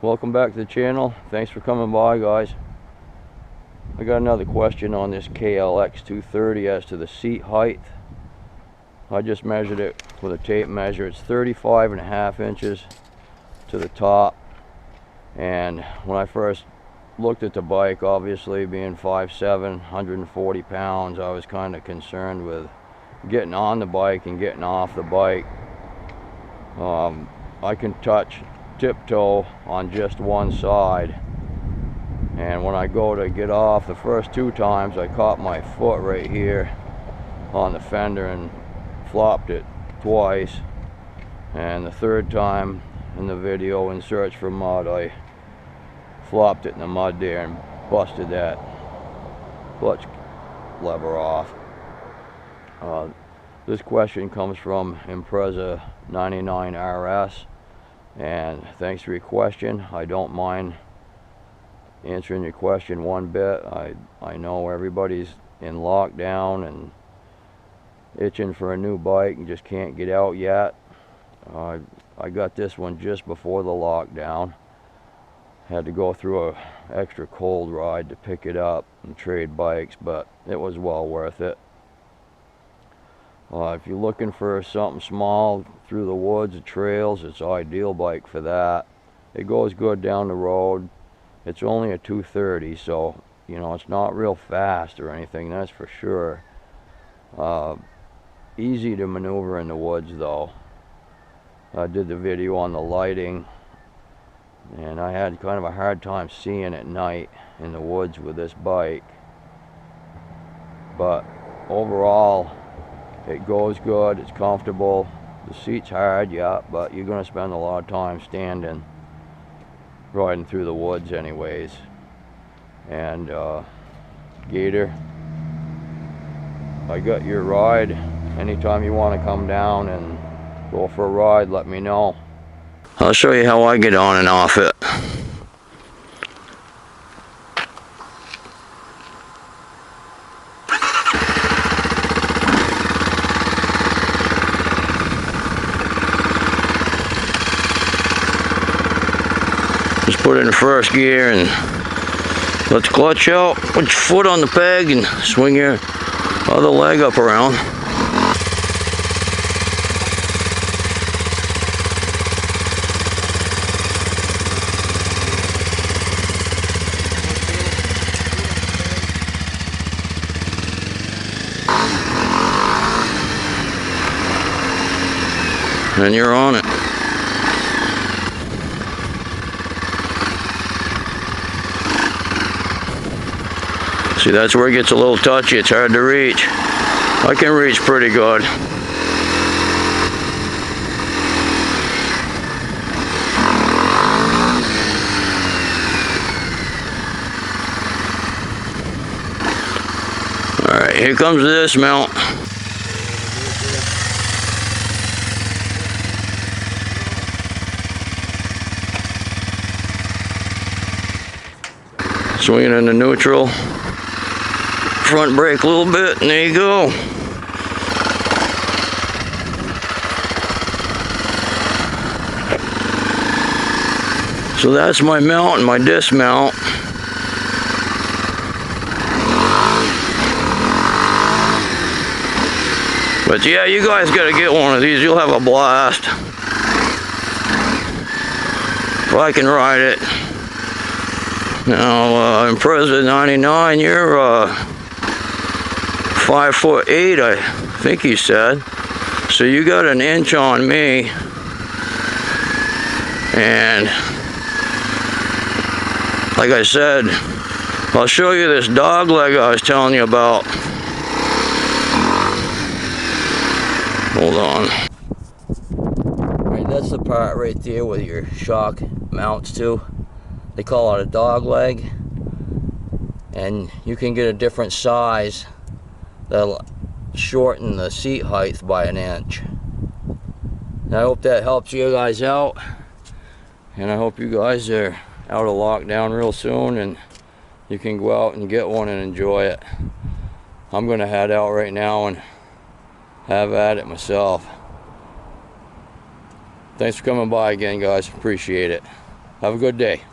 welcome back to the channel. Thanks for coming by, guys. I got another question on this KLX 230 as to the seat height. I just measured it with a tape measure. It's 35.5 inches to the top. And when I first looked at the bike, obviously being 5'7", 140 pounds, I was kind of concerned with getting on the bike and getting off the bike. I can touch tiptoe on just one side, and when I go to get off, the first two times I caught my foot right here on the fender and flopped it twice, and the third time in the video in Search for Mud, I flopped it in the mud there and busted that clutch lever off. This question comes from Impreza 99 RS, and thanks for your question. I don't mind answering your question one bit. I know everybody's in lockdown and itching for a new bike and just can't get out yet. I got this one just before the lockdown. Had to go through a extra cold ride to pick it up and trade bikes, but it was well worth it. If you're looking for something small through the woods or trails, it's an ideal bike for that. It goes good down the road. It's only a 230, so you know it's not real fast or anything, that's for sure. Easy to maneuver in the woods though. I did the video on the lighting, and I had kind of a hard time seeing at night in the woods with this bike. But overall, it goes good, it's comfortable. The seat's hard, yeah, but you're going to spend a lot of time standing, riding through the woods anyways. And Gator, I got your ride. Anytime you want to come down and go for a ride, let me know. I'll show you how I get on and off it. Just put it in first gear and let the clutch out. Put your foot on the peg and swing your other leg up around. And you're on it. See, that's where it gets a little touchy. It's hard to reach. I can reach pretty good. Alright, here comes the dismount. Swinging into neutral. Front brake a little bit, and there you go. So that's my mount and my dismount. But yeah, you guys gotta get one of these. You'll have a blast. If I can ride it. Now, Impreza 99, you're 5'8", I think he said. So you got an inch on me. And like I said, I'll show you this dog leg I was telling you about. Hold on. Alright, that's the part right there with your shock mounts to. They call it a dog leg. And you can get a different size that'll shorten the seat height by an inch. And I hope that helps you guys out. And I hope you guys are out of lockdown real soon and you can go out and get one and enjoy it. I'm gonna head out right now and have at it myself. Thanks for coming by again, guys. Appreciate it. Have a good day.